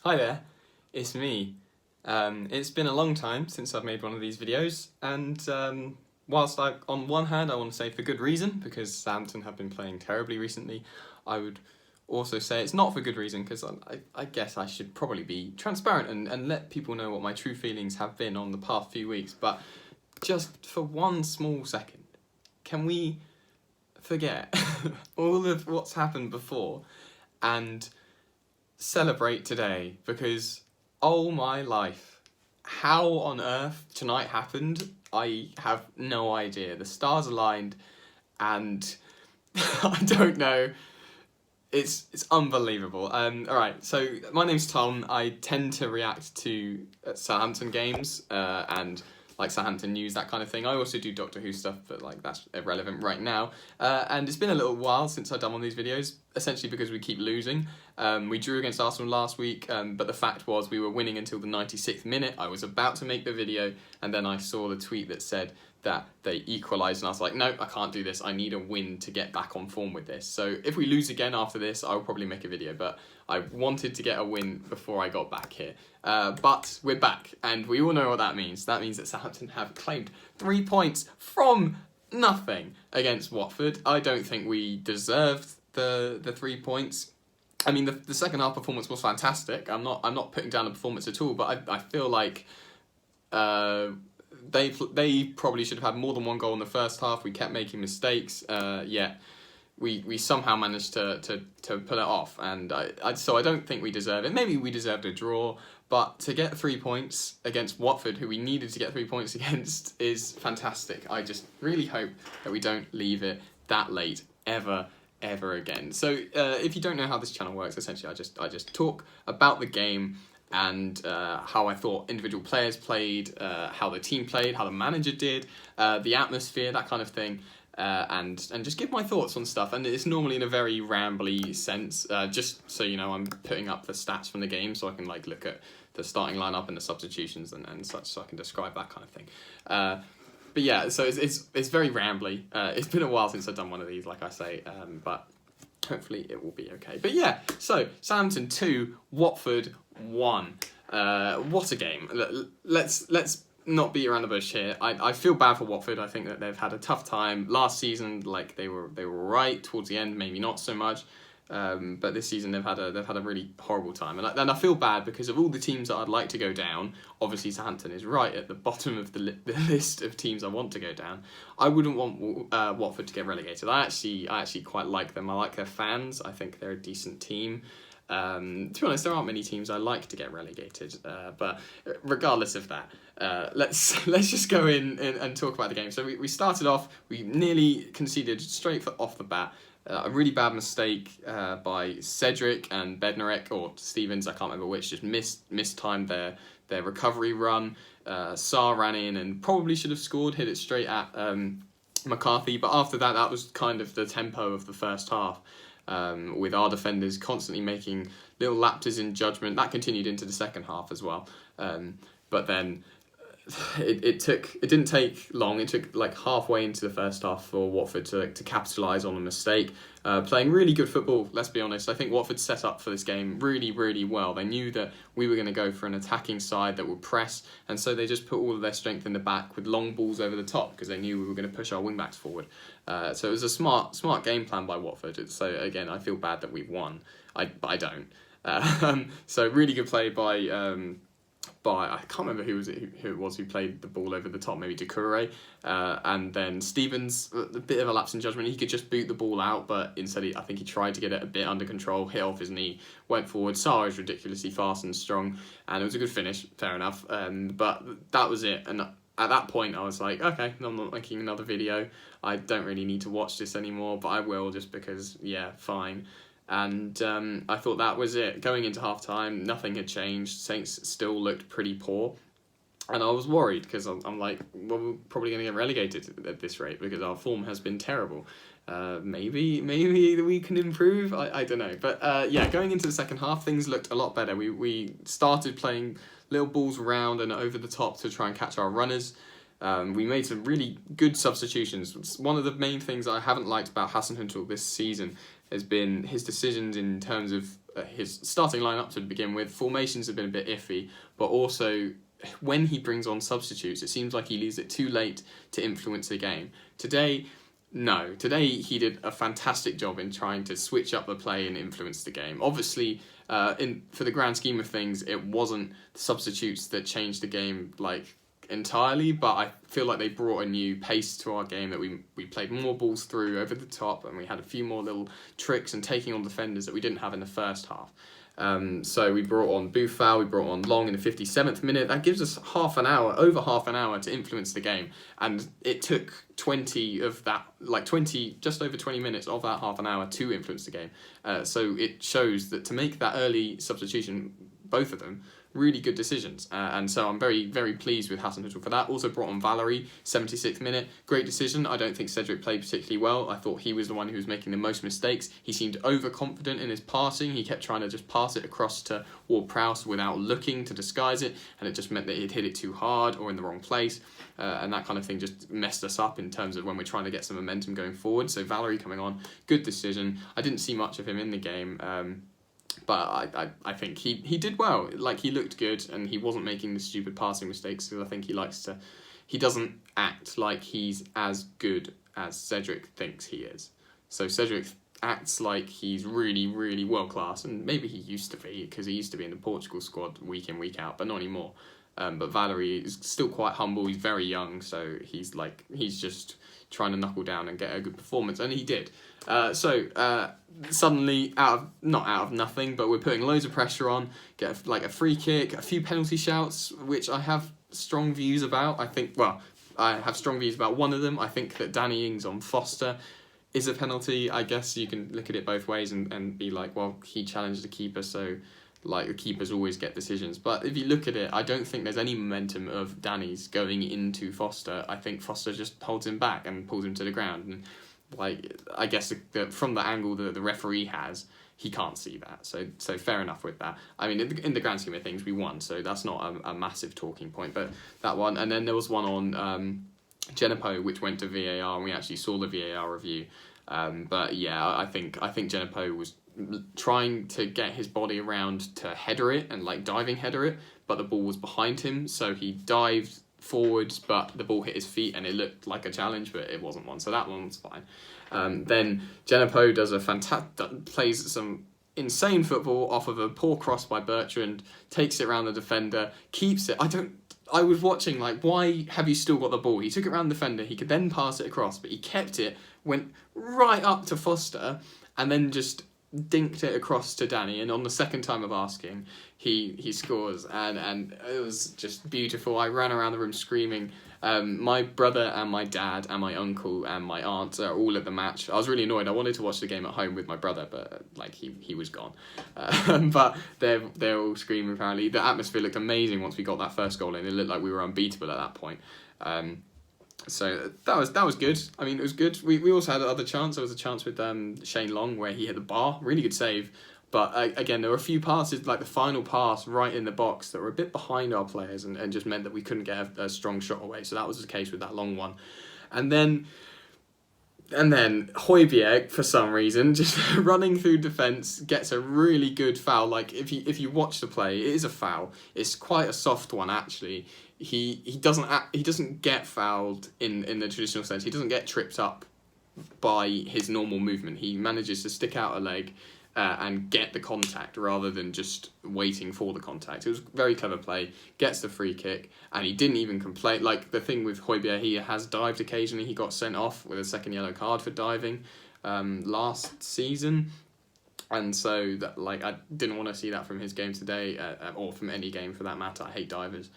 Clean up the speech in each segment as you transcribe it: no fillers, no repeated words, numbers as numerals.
Hi there, it's me. It's been a long time since I've made one of these videos, and whilst on one hand I want to say for good reason, because Southampton have been playing terribly recently, I would also say it's not for good reason, because I guess I should probably be transparent and let people know what my true feelings have been on the past few weeks, but just for one small second, can we forget all of what's happened before and celebrate today? Because oh my life, how on earth tonight happened, I have no idea. The stars aligned and I don't know, it's unbelievable. Alright, so my name's Tom. I tend to react to Southampton games and like Southampton news, that kind of thing. I also do Doctor Who stuff, but like that's irrelevant right now. And it's been a little while since I've done one of these videos, essentially because we keep losing. We drew against Arsenal last week, but the fact was we were winning until the 96th minute. I was about to make the video, and then I saw the tweet that said that they equalised, and I was like, no, I can't do this. I need a win to get back on form with this. So if we lose again after this, I'll probably make a video, but I wanted to get a win before I got back here. But we're back, and we all know what that means. That means that Southampton have claimed 3 points from nothing against Watford. I don't think we deserved the 3 points. I mean, the second half performance was fantastic. I'm not putting down the performance at all, but I feel like they probably should have had more than one goal in the first half. We kept making mistakes, yet we somehow managed to pull it off, and so I don't think we deserve it. Maybe we deserved a draw, but to get 3 points against Watford, who we needed to get 3 points against, is fantastic. I just really hope that we don't leave it that late ever again. So if you don't know how this channel works, essentially I just talk about the game and how I thought individual players played, how the team played, how the manager did, the atmosphere, that kind of thing, and just give my thoughts on stuff. And it's normally in a very rambly sense, just so you know, I'm putting up the stats from the game so I can like look at the starting lineup and the substitutions and such, so I can describe that kind of thing. But yeah, so it's very rambly. It's been a while since I've done one of these, like I say, but hopefully it will be okay. But yeah, so Southampton 2, Watford 1. What a game. Let's not beat around the bush here. I feel bad for Watford. I think that they've had a tough time. Last season, like they were right towards the end, maybe not so much. But this season they've had a really horrible time, and I feel bad because of all the teams that I'd like to go down. Obviously, Southampton is right at the bottom of the list of teams I want to go down. I wouldn't want Watford to get relegated. I actually quite like them. I like their fans. I think they're a decent team. To be honest, there aren't many teams I like to get relegated. But regardless of that, let's just go in and talk about the game. So we started off. We nearly conceded straight off the bat. A really bad mistake by Cedric and Bednarek, or Stevens, I can't remember which, just mistimed their recovery run. Sarr ran in and probably should have scored, hit it straight at McCarthy, but after that was kind of the tempo of the first half, with our defenders constantly making little lapses in judgment. That continued into the second half as well, but then it didn't take long. It took like halfway into the first half for Watford to capitalise on a mistake. Playing really good football, let's be honest. I think Watford set up for this game really, really well. They knew that we were going to go for an attacking side that would press, and so they just put all of their strength in the back with long balls over the top because they knew we were going to push our wing-backs forward. So it was a smart game plan by Watford. So again, I feel bad that we've won. I don't. So really good play by I can't remember who it was who played the ball over the top, maybe Doucouré, and then Stevens, a bit of a lapse in judgment. He could just boot the ball out, but instead I think he tried to get it a bit under control, hit off his knee, went forward. Sarr is ridiculously fast and strong, and it was a good finish, fair enough, but that was it. And at that point I was like, okay, I'm not making another video, I don't really need to watch this anymore, but I will just because, yeah, fine. And I thought that was it. Going into half-time, nothing had changed. Saints still looked pretty poor. And I was worried because I'm like, well, we're probably going to get relegated at this rate because our form has been terrible. Maybe we can improve. I don't know. But yeah, going into the second half, things looked a lot better. We started playing little balls around and over the top to try and catch our runners. We made some really good substitutions. One of the main things I haven't liked about Hasenhüttl this season has been his decisions in terms of his starting lineup to begin with. Formations have been a bit iffy, but also when he brings on substitutes, it seems like he leaves it too late to influence the game. Today he did a fantastic job in trying to switch up the play and influence the game. Obviously, for the grand scheme of things, it wasn't the substitutes that changed the game like entirely, but I feel like they brought a new pace to our game, that we played more balls through over the top, and we had a few more little tricks and taking on defenders that we didn't have in the first half. So we brought on Buffal, we brought on Long in the 57th minute. That gives us over half an hour to influence the game, and it took 20 of that, just over 20 minutes of that half an hour to influence the game. So it shows that to make that early substitution, both of them, really good decisions, and so I'm very, very pleased with Hasenhüttl for that. Also brought on Valery, 76th minute, great decision. I don't think Cedric played particularly well. I thought he was the one who was making the most mistakes. He seemed overconfident in his passing. He kept trying to just pass it across to Ward-Prowse without looking to disguise it, and it just meant that he'd hit it too hard or in the wrong place, and that kind of thing just messed us up in terms of when we're trying to get some momentum going forward. So Valery coming on, good decision. I didn't see much of him in the game, but I think he did well. Like, he looked good, and he wasn't making the stupid passing mistakes, because I think he doesn't act like he's as good as Cedric thinks he is. So Cedric acts like he's really, really world class, and maybe he used to be, because he used to be in the Portugal squad week in, week out, but not anymore. But Valery is still quite humble. He's very young, so he's just trying to knuckle down and get a good performance, and he did. Suddenly, not out of nothing, but we're putting loads of pressure on, get a free kick, a few penalty shouts, which I have strong views about. I have strong views about one of them. I think that Danny Ings on Foster is a penalty. I guess you can look at it both ways and be like, well, he challenged the keeper, so the keepers always get decisions. But if you look at it, I don't think there's any momentum of Danny's going into Foster. I think Foster just holds him back and pulls him to the ground. And I guess from the angle that the referee has, he can't see that. So fair enough with that. I mean, in the grand scheme of things, we won, so that's not a massive talking point. But that one, and then there was one on Genepo, which went to VAR, and we actually saw the VAR review. But yeah, I think Genepo was trying to get his body around to header it and diving header it, but the ball was behind him, so he dived forwards, but the ball hit his feet and it looked like a challenge, but it wasn't one, so that one was fine. Then Genepo does plays some insane football off of a poor cross by Bertrand, takes it around the defender, keeps it. I was watching, why have you still got the ball? He took it around the defender, he could then pass it across, but he kept it, went right up to Foster, and then just dinked it across to Danny, and on the second time of asking, he scores, and it was just beautiful. I ran around the room screaming. My brother and my dad and my uncle and my aunt are all at the match. I was really annoyed. I wanted to watch the game at home with my brother, but he was gone. But they're all screaming. Apparently, the atmosphere looked amazing once we got that first goal in. It looked like we were unbeatable at that point. So that was good. I mean, it was good. We also had another chance. There was a chance with Shane Long where he hit the bar. Really good save. But again, there were a few passes, like the final pass right in the box, that were a bit behind our players and just meant that we couldn't get a strong shot away. So that was the case with that long one. And then Højbjerg, for some reason, just running through defence, gets a really good foul. If you watch the play, it is a foul. It's quite a soft one, actually. He doesn't get fouled in the traditional sense. He doesn't get tripped up by his normal movement. He manages to stick out a leg and get the contact rather than just waiting for the contact. It was very clever play, gets the free kick, and he didn't even complain. The thing with Højbjerg, he has dived occasionally. He got sent off with a second yellow card for diving last season. And so I didn't want to see that from his game today, or from any game for that matter. I hate divers.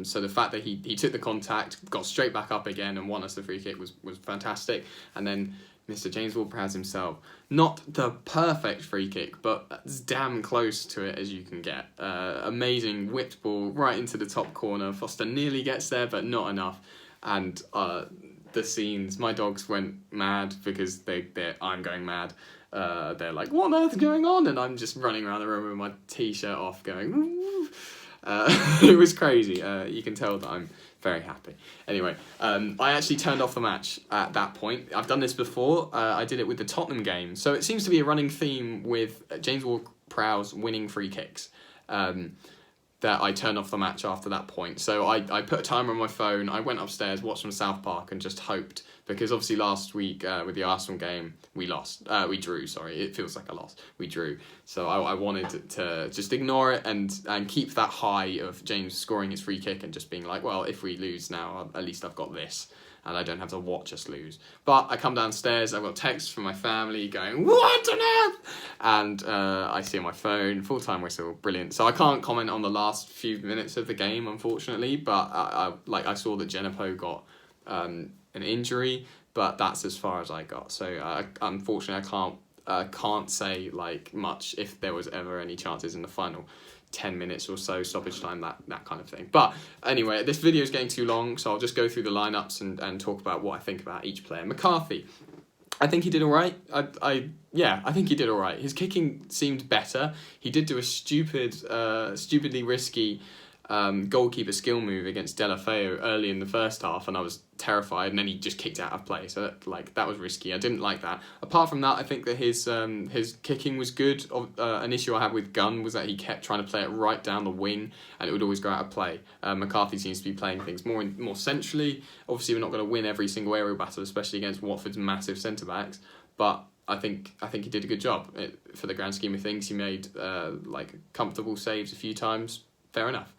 So the fact that he took the contact, got straight back up again and won us the free kick was fantastic. And then Mr. James Ward-Prowse himself, not the perfect free kick, but as damn close to it as you can get. Amazing whipped ball right into the top corner. Foster nearly gets there, but not enough. And the scenes, my dogs went mad because I'm going mad. They're like, what on earth is going on? And I'm just running around the room with my t-shirt off going, woo. It was crazy. You can tell that I'm very happy. Anyway, I actually turned off the match at that point. I've done this before. I did it with the Tottenham game. So it seems to be a running theme with James ward-prowse winning free kicks. That I turned off the match after that point. So I put a timer on my phone, I went upstairs, watched some South Park and just hoped, because obviously last week with the Arsenal game, we drew, sorry, it feels like a loss, we drew. So I wanted to just ignore it and keep that high of James scoring his free kick and just being like, well, if we lose now, at least I've got this. And I don't have to watch us lose. But I come downstairs, I've got texts from my family going, what on earth? And I see on my phone, full-time whistle, brilliant. So I can't comment on the last few minutes of the game, unfortunately, but I saw that Genipo got an injury, but that's as far as I got. So unfortunately, I can't say like much if there was ever any chances in the final 10 minutes or so, stoppage time, that kind of thing. But anyway, this video is getting too long, so I'll just go through the lineups and talk about what I think about each player. McCarthy, I think he did all right. I think he did all right. His kicking seemed better. He did do a stupidly risky goalkeeper skill move against Delafeu early in the first half, and I was terrified, and then he just kicked out of play, so that was risky. I didn't like that. Apart from that, I think that his kicking was good. An issue I had with Gunn was that he kept trying to play it right down the wing, and it would always go out of play. McCarthy seems to be playing things more centrally. Obviously, we're not going to win every single aerial battle, especially against Watford's massive centre-backs, but I think he did a good job. For the grand scheme of things, he made comfortable saves a few times. Fair enough.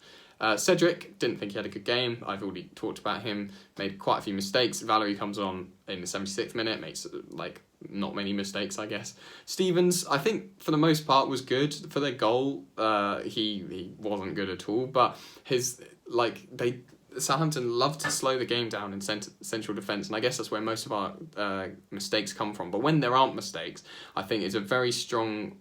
Cedric, didn't think he had a good game. I've already talked about him. Made quite a few mistakes. Valerie comes on in the 76th minute, makes not many mistakes, I guess. Stevens, I think for the most part was good. For their goal, he wasn't good at all. But Southampton love to slow the game down in central defence, and I guess that's where most of our mistakes come from. But when there aren't mistakes, I think it's a very strong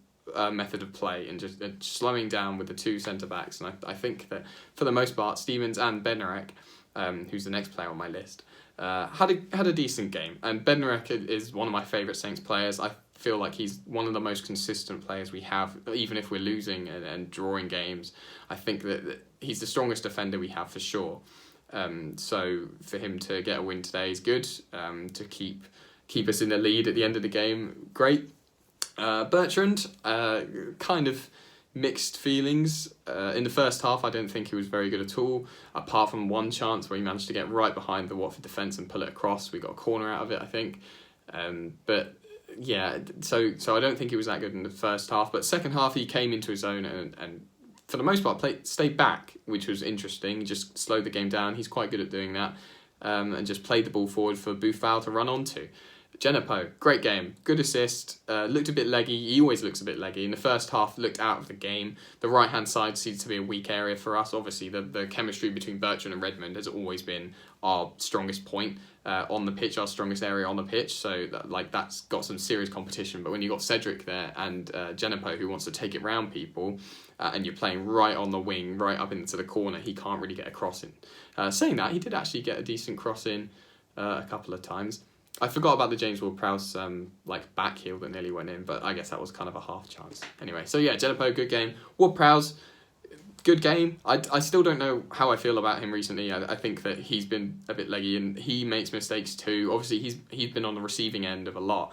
method of play and just slowing down with the two centre-backs. And I think that for the most part, Stevens and Bednarek, who's the next player on my list, had a decent game. And Bednarek is one of my favourite Saints players. I feel like he's one of the most consistent players we have, even if we're losing and drawing games. I think that he's the strongest defender we have for sure. So for him to get a win today is good. To keep us in the lead at the end of the game, great. Bertrand, kind of mixed feelings. In the first half, I don't think he was very good at all, apart from one chance where he managed to get right behind the Watford defence and pull it across. We got a corner out of it, I think. But yeah, so I don't think he was that good in the first half. But second half, he came into his own and for the most part, stayed back, which was interesting. Just slowed the game down. He's quite good at doing that. And just played the ball forward for Boufal to run onto. Genipo, great game, good assist, looked a bit leggy. He always looks a bit leggy. In the first half, looked out of the game. The right-hand side seems to be a weak area for us. Obviously, the chemistry between Bertrand and Redmond has always been our strongest point on the pitch, our strongest area on the pitch. So that's got some serious competition. But when you've got Cedric there and Genipo, who wants to take it round people, and you're playing right on the wing, right up into the corner, he can't really get a cross in. Saying that, he did actually get a decent cross in a couple of times. I forgot about the James Ward-Prowse back heel that nearly went in, but I guess that was kind of a half chance. Anyway, so yeah, Genipo, good game. Ward-Prowse, good game. I still don't know how I feel about him recently. I think that he's been a bit leggy and he makes mistakes too. Obviously, he's been on the receiving end of a lot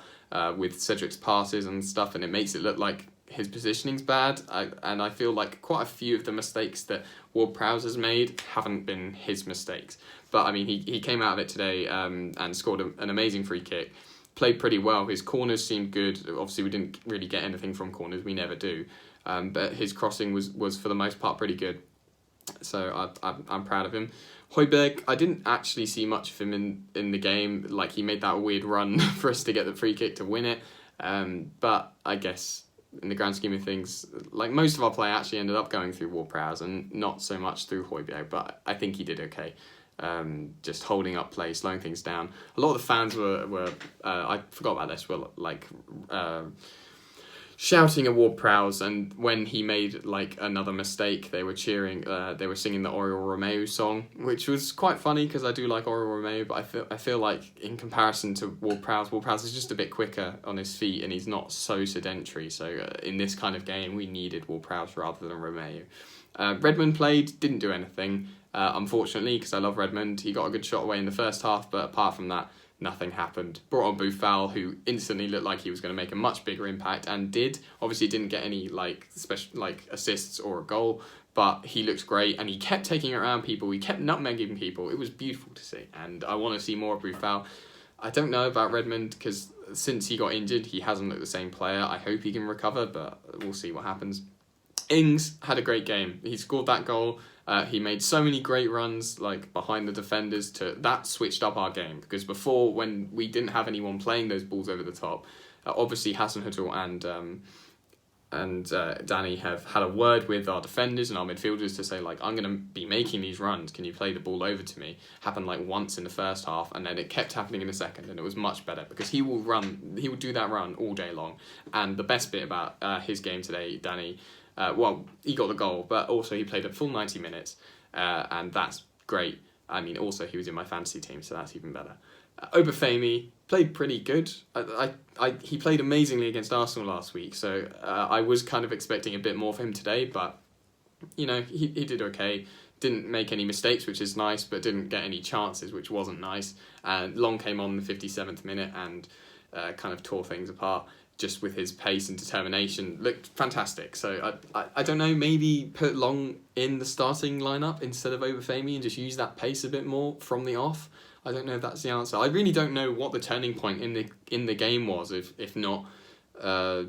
with Cedric's passes and stuff, and it makes it look like his positioning's bad. And I feel like quite a few of the mistakes that Ward-Prowse has made haven't been his mistakes. But I mean, he came out of it today and scored an amazing free kick. Played pretty well. His corners seemed good. Obviously, we didn't really get anything from corners. We never do. But his crossing was for the most part pretty good. So I'm proud of him. Højbjerg, I didn't actually see much of him in the game. Like, he made that weird run for us to get the free kick to win it. But I guess in the grand scheme of things, like, most of our play actually ended up going through Ward-Prowse and not so much through Højbjerg. But I think he did okay. Just holding up play, slowing things down. A lot of the fans were I forgot about this, were shouting at Ward-Prowse, and when he made another mistake, they were cheering. They were singing the Oriol Romeu song, which was quite funny because I do like Oriol Romeu, but I feel like in comparison to Ward-Prowse is just a bit quicker on his feet and he's not so sedentary. So in this kind of game, we needed Ward-Prowse rather than Romeu. Redmond played, didn't do anything. Unfortunately, because I love Redmond, he got a good shot away in the first half, but apart from that, nothing happened. Brought on Boufal, who instantly looked like he was going to make a much bigger impact, and did. Obviously didn't get any special assists or a goal, but he looked great, and he kept taking it around people. He kept nutmegging people. It was beautiful to see, and I want to see more of Boufal. I don't know about Redmond, because since he got injured, he hasn't looked the same player. I hope he can recover, but we'll see what happens. Ings had a great game. He scored that goal. He made so many great runs behind the defenders. That switched up our game, because before, when we didn't have anyone playing those balls over the top, obviously Hasenhüttl and Danny have had a word with our defenders and our midfielders to say, I'm going to be making these runs, can you play the ball over to me? Happened once in the first half, and then it kept happening in the second, and it was much better, because he will do that run all day long. And the best bit about his game today, Danny, he got the goal, but also he played a full 90 minutes, and that's great. I mean, also he was in my fantasy team, so that's even better. Obafemi played pretty good. He played amazingly against Arsenal last week, so I was kind of expecting a bit more from him today, but he did okay. Didn't make any mistakes, which is nice, but didn't get any chances, which wasn't nice. And Long came on the 57th minute and kind of tore things apart, just with his pace and determination. Looked fantastic. So I don't know, maybe put Long in the starting lineup instead of Obafemi and just use that pace a bit more from the off. I don't know if that's the answer. I really don't know what the turning point in the game was, if not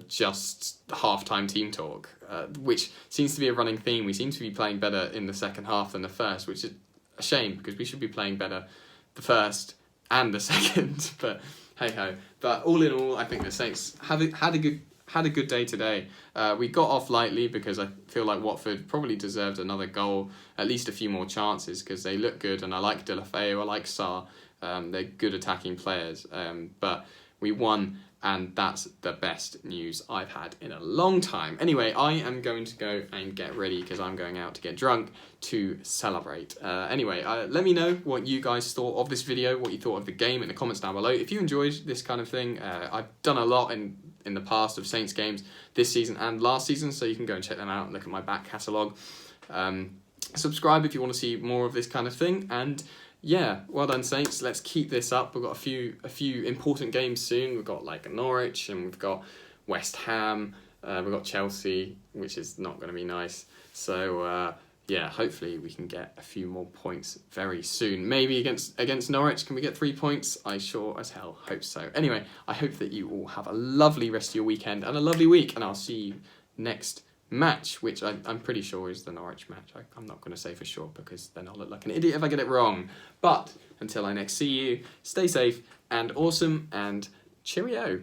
just half-time team talk, which seems to be a running theme. We seem to be playing better in the second half than the first, which is a shame, because we should be playing better the first and the second. But hey-ho. But all in all, I think the Saints had a good day today. We got off lightly, because I feel like Watford probably deserved another goal, at least a few more chances, because they look good, and I like Deulofeu, I like Sarr. They're good attacking players, but we won, and that's the best news I've had in a long time. Anyway, I am going to go and get ready, because I'm going out to get drunk to celebrate. Anyway, let me know what you guys thought of this video, what you thought of the game in the comments down below. If you enjoyed this kind of thing, I've done a lot in the past of Saints games this season and last season, so you can go and check them out and look at my back catalogue. Subscribe if you want to see more of this kind of thing, and yeah, well done Saints. Let's keep this up. We've got a few important games soon. We've got Norwich, and we've got West Ham. We've got Chelsea, which is not going to be nice. So yeah, hopefully we can get a few more points very soon. Maybe against Norwich, can we get 3 points? I sure as hell hope so. Anyway, I hope that you all have a lovely rest of your weekend and a lovely week, and I'll see you next match, which I'm pretty sure is the Norwich match. I'm not going to say for sure, because then I'll look like an idiot if I get it wrong. But until I next see you, stay safe and awesome, and cheerio.